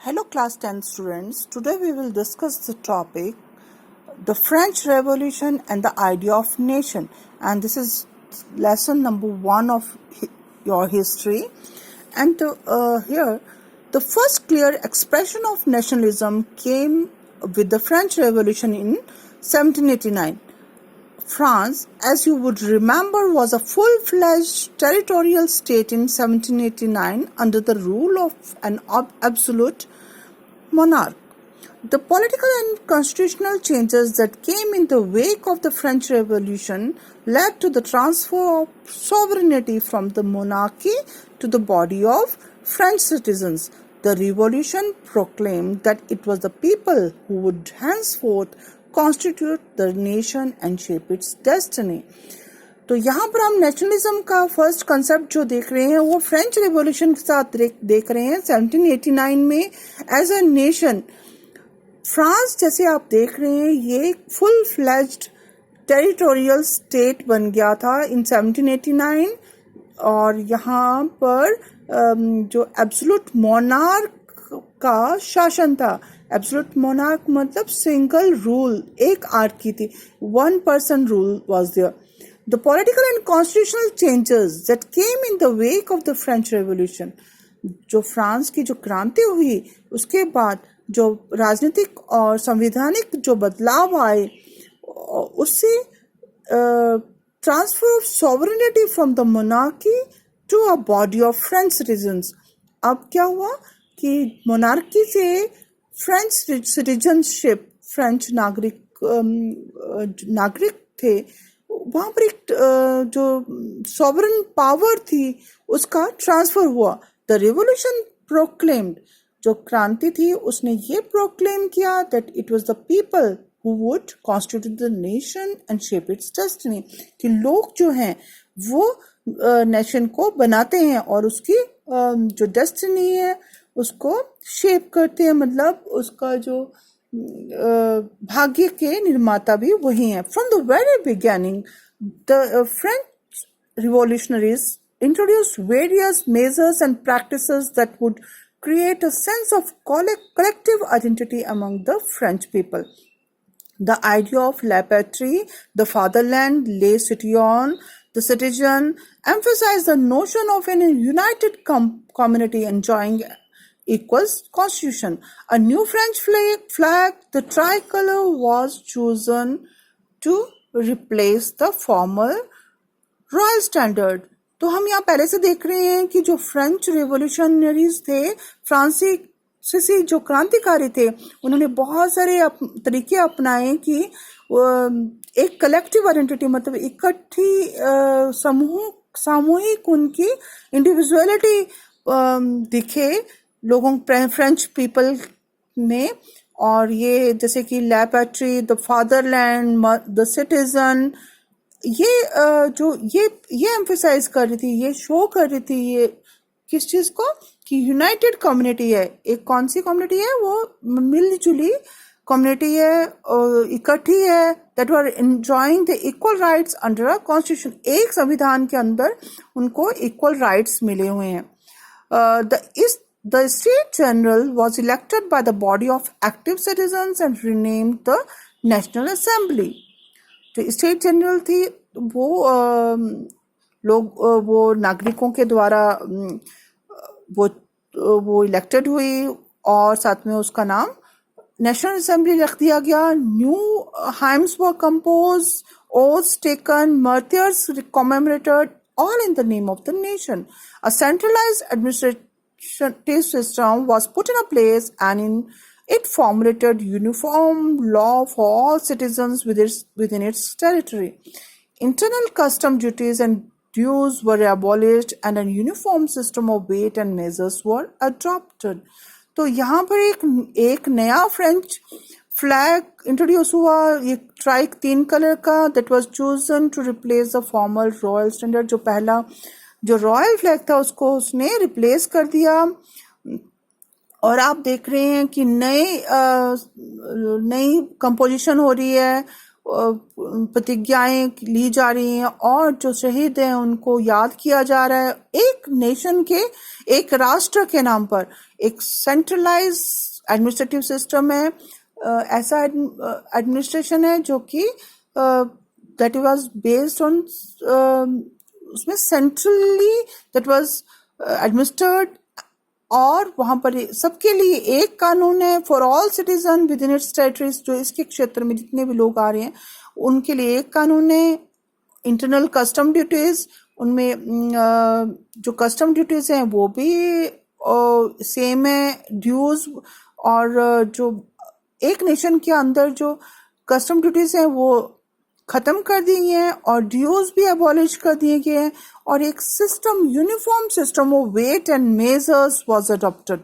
Hello class 10 students. Today we will discuss the topic the French Revolution and the idea of nation, and this is lesson number 1 of your history. And here the first clear expression of nationalism came with the French Revolution in 1789. France, as you would remember, was a full-fledged territorial state in 1789 under the rule of an absolute monarch. The political and constitutional changes that came in the wake of the French Revolution led to the transfer of sovereignty from the monarchy to the body of French citizens. The revolution proclaimed that it was the people who would henceforth constitute the nation and shape its destiny. तो यहाँ पर हम nationalism का first concept जो देख रहे हैं वो फ्रेंच रिवॉल्यूशन के साथ देख रहे हैं 1789 में एज अ नेशन। फ्रांस जैसे आप देख रहे हैं ये एक फुल फ्लेज्ड टेरिटोरियल स्टेट बन गया था इन 1789 और यहाँ पर जो एब्सोल्यूट मोनार्क का शासन था। एब्सोल्यूट मोनार्क मतलब सिंगल रूल, एक आर्की थी, one person rule was there. The political and constitutional changes that came in the wake of the French Revolution, जो फ्रांस की जो क्रांति हुई उसके बाद जो राजनीतिक और संवैधानिक जो बदलाव आए उससे transfer of sovereignty from the monarchy to a body of French citizens. अब क्या हुआ कि मोनार्की से फ्रेंच सिटीजनशिप, फ्रेंच नागरिक थे, वहाँ पर एक जो सॉवरन पावर थी उसका ट्रांसफर हुआ. द रिवोल्यूशन प्रोक्लेम्ड, जो क्रांति थी उसने ये प्रोक्लेम किया that it was the people who would constitute the nation and shape it's destiny, कि लोग जो हैं वो नेशन को बनाते हैं और उसकी जो डेस्टिनी है उसको शेप करते हैं, मतलब उसका जो भाग्य के निर्माता भी वही हैं. From the very beginning the French revolutionaries introduced various measures and practices that would create a sense of collective identity among the French people. The idea of la patrie, the fatherland, les citoyens, the citizen, emphasized the notion of a united community enjoying equal constitution. A new French flag, the tricolor, was chosen to replace the former royal standard. तो हम यहाँ पहले से देख रहे हैं कि जो फ्रेंच रिवोल्यूशनरीज थे, फ्रांसीसी जो क्रांतिकारी थे, उन्होंने बहुत सारे तरीके अपनाए कि एक कलेक्टिव आइडेंटिटी, मतलब इकट्ठी सामूहिक उनकी इंडिविजुअलिटी दिखे लोगों फ्रेंच पीपल में. और ये जैसे कि ला पैट्री, द फादरलैंड, द सिटीजन, ये एम्फसाइज कर रही थी, ये शो कर रही थी ये किस चीज को, कि यूनाइटेड कम्युनिटी है. एक कौन सी कम्युनिटी है, वो मिलजुली कम्युनिटी है, इकट्ठी है, that were enjoying the equal rights under a constitution. एक संविधान के अंदर उनको इक्वल राइट्स मिले हुए हैं. The State General was elected by the body of active citizens and renamed the National Assembly. जो स्टेट जनरल थी वो लोग वो नागरिकों के द्वारा वो इलेक्टेड हुई और साथ में उसका नाम नेशनल असेंबली रख दिया गया. New hymns were compose, oaths taken, martyrs commemorated, all in the name of the nation. A centralized administrative system was put in place and it formulated uniform law for all citizens within its territory. Internal custom duties and dues were abolished and a uniform system of weight and measures were adopted. तो यहाँ पर एक नया French flag introduce हुआ, ये trike 3 colour का, that was chosen to replace the former royal standard. जो पहला जो रॉयल फ्लैग था उसको उसने रिप्लेस कर दिया. और आप देख रहे हैं कि नई कंपोजिशन हो रही है प्रतिज्ञाएं ली जा रही हैं और जो शहीद हैं उनको याद किया जा रहा है एक नेशन के, एक राष्ट्र के नाम पर। एक सेंट्रलाइज एडमिनिस्ट्रेटिव सिस्टम है, ऐसा एडमिनिस्ट्रेशन है जो कि दैट वाज बेस्ड ऑन, उसमें सेंट्रली दैट वाज एडमिनिस्टर्ड, और वहां पर सबके लिए एक कानून है for all citizen with in its territories. जो इसके क्षेत्र में जितने भी लोग आ रहे हैं उनके लिए एक कानून है। इंटरनल कस्टम ड्यूटीज, उनमें जो कस्टम ड्यूटीज हैं वो भी सेम है। ड्यूज और जो एक नेशन के अंदर जो कस्टम ड्यूटीज हैं वो खत्म कर दी गई हैं और ड्यूज भी अबॉलिश कर दिए गए हैं, और एक system, uniform system of weight and measures was adopted.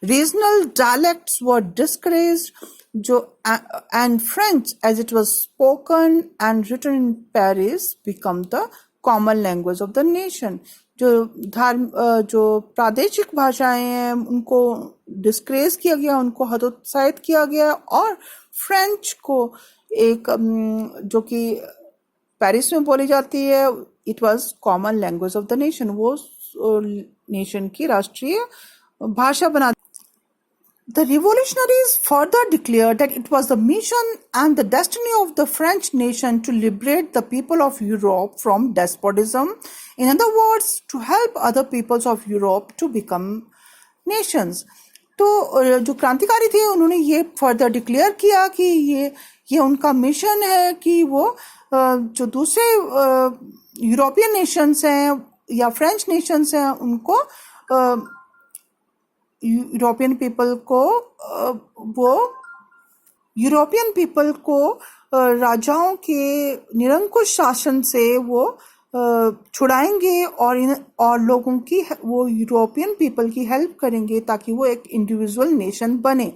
Regional dialects were discouraged, जो and French as it was spoken and written in Paris become the common language of the nation. जो प्रादेशिक भाषाएं हैं उनको डिस्क्रेज किया गया, उनको हतोत्साहित किया गया, और फ्रेंच को एक जो कि पेरिस में बोली जाती है, it was common language of the nation, वो नेशन की राष्ट्रीय भाषा बना। The revolutionaries further declared that it was the mission and the destiny of the French nation to liberate the people of Europe from despotism. In other words, to help other peoples of Europe to become nations. तो जो क्रांतिकारी थे उन्होंने ये further declare किया कि ये उनका मिशन है कि वो जो दूसरे यूरोपियन नेशंस हैं या फ्रेंच नेशंस हैं उनको, यूरोपियन पीपल को राजाओं के निरंकुश शासन से वो छुड़ाएंगे और लोगों की, वो यूरोपियन पीपल की हेल्प करेंगे ताकि वो एक इंडिविजुअल नेशन बने।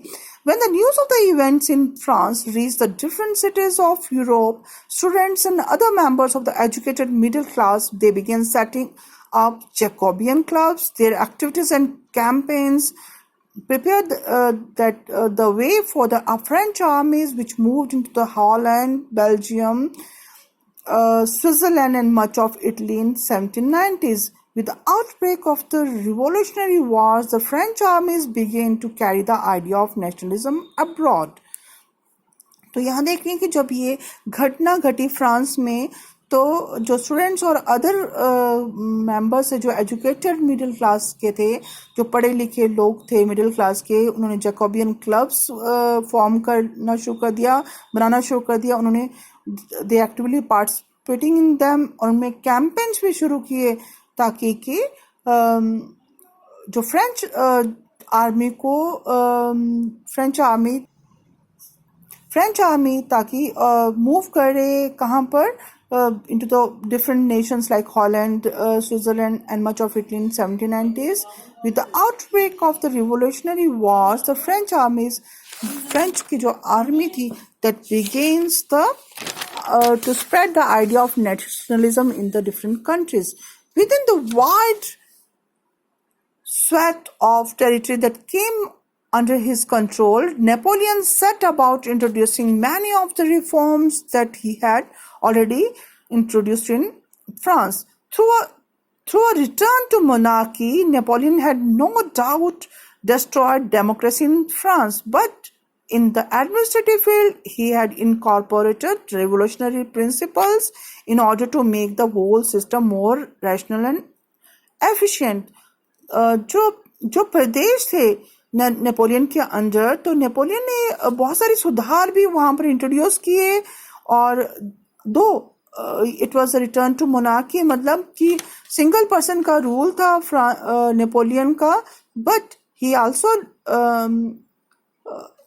When the news of the events in France reached the different cities of Europe, students and other members of the educated middle class, they began setting up Jacobean clubs. Their activities and campaigns prepared the way for the French armies which moved into the Holland, Belgium, Switzerland and much of Italy in 1790s. With the outbreak of the Revolutionary Wars, the French armies began to carry the idea of nationalism abroad. तो यहाँ देख रहे हैं कि जब ये घटना घटी फ्रांस में, तो जो स्टूडेंट्स और अदर मेंबर्स है जो एजुकेटेड मिडिल क्लास के थे, जो पढ़े लिखे लोग थे मिडिल क्लास के, उन्होंने जैकोबियन क्लब्स फॉर्म करना शुरू कर दिया, बनाना शुरू कर दिया। उन्होंने दे एक्टिवली पार्टिसिपेटिंग इन दैम, और उनमें कैंपेन्स भी शुरू किए ताकि कि जो फ्रेंच आर्मी ताकि मूव करे कहाँ पर, into the different nations like Holland, Switzerland and much of Italy in 1790s. With the outbreak of the Revolutionary Wars, the French की जो आर्मी थी, that begins to spread the idea of nationalism in the different countries. Within the wide swath of territory that came under his control, Napoleon set about introducing many of the reforms that he had already introduced in France. Through a return to monarchy, Napoleon had no doubt destroyed democracy in France, but in the administrative field, he had incorporated revolutionary principles in order to make the whole system more rational and efficient. जो प्रदेश थे Napoleon के अंदर, तो Napoleon ने बहुत सारे सुधार भी वहां पर इंट्रोड्यूस किए, और it was a return to monarchy, मतलब कि सिंगल पर्सन का रूल था नेपोलियन का, but he also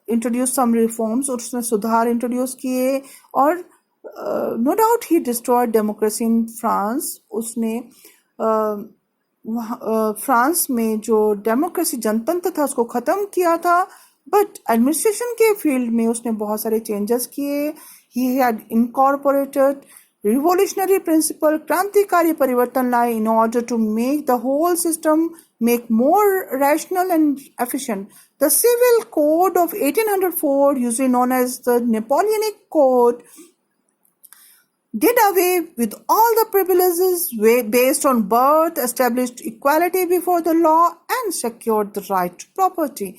introduce some reforms, और उसने सुधार इंट्रोड्यूस किए, और no doubt he destroyed democracy in France. उसने फ्रांस में जो डेमोक्रेसी, जनतंत्र था, उसको ख़त्म किया था, बट एडमिनिस्ट्रेशन के फील्ड में उसने बहुत सारे चेंजेस किए। He had incorporated revolutionary principle, क्रांतिकारी परिवर्तन लाए in order to make the whole system make more rational and efficient. The Civil Code of 1804, usually known as the Napoleonic Code, did away with all the privileges based on birth, established equality before the law, and secured the right to property.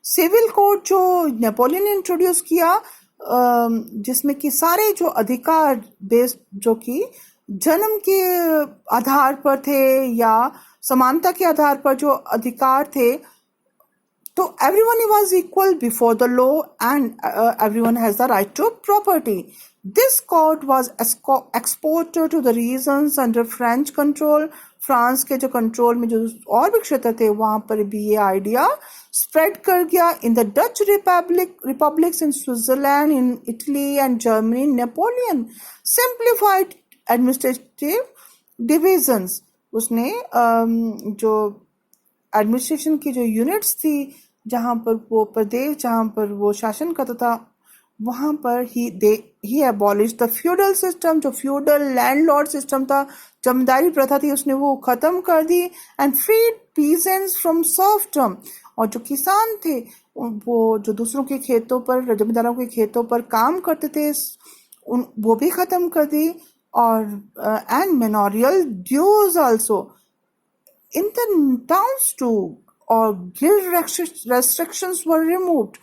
Civil code जो Napoleon ने introduce किया, जिसमें कि सारे जो अधिकार based जो कि जन्म के आधार पर थे या समानता के आधार पर जो अधिकार थे, तो everyone was equal before the law and everyone has the right to property. This code was exported to the regions under French control. France के जो कंट्रोल में जो और भी क्षेत्र थे वहां पर भी ये आइडिया स्प्रेड कर गया. In the Dutch republics in Switzerland, in Italy and Germany, Napoleon simplified administrative divisions. उसने जो एडमिनिस्ट्रेशन की जो यूनिट्स थी, जहां पर वो प्रदेश जहां पर वो शासन करता था, वहां पर ही एबॉलिश द फ्यूडल सिस्टम. जो फ्यूडल लैंडलॉर्ड सिस्टम था, जमींदारी प्रथा थी, उसने वो खत्म कर दी. And freed peasants from serfdom. और जो किसान थे वो जो दूसरों के खेतों पर, जमींदारों के खेतों पर काम करते थे, वो भी खत्म कर दी. और and manorial dues also in the towns too, और guild restrictions were removed.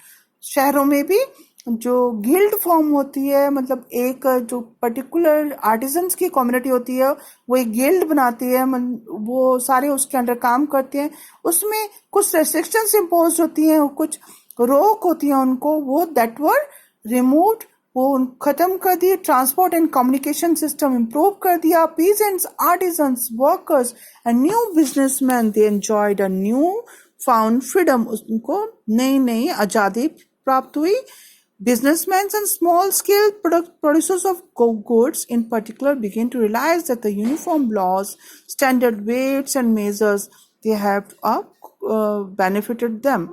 शहरों में भी जो गिल्ड फॉर्म होती है, मतलब एक जो पर्टिकुलर आर्टिजन्स की कम्युनिटी होती है, वो एक गिल्ड बनाती है, वो सारे उसके अंडर काम करते हैं. उसमें कुछ रेस्ट्रिक्शंस इम्पोज होती हैं, कुछ रोक होती है उनको, वो दैट वर रिमूव्ड, वो खत्म कर दिए. Transport and communication system improve कर दिया. Peasants, artisans, workers and new businessman, they enjoyed a new found freedom. उनको नई नई आज़ादी प्राप्त हुई. Businessmen and small-scale producers of goods in particular began to realize that the uniform laws, standard weights and measures they have benefited them.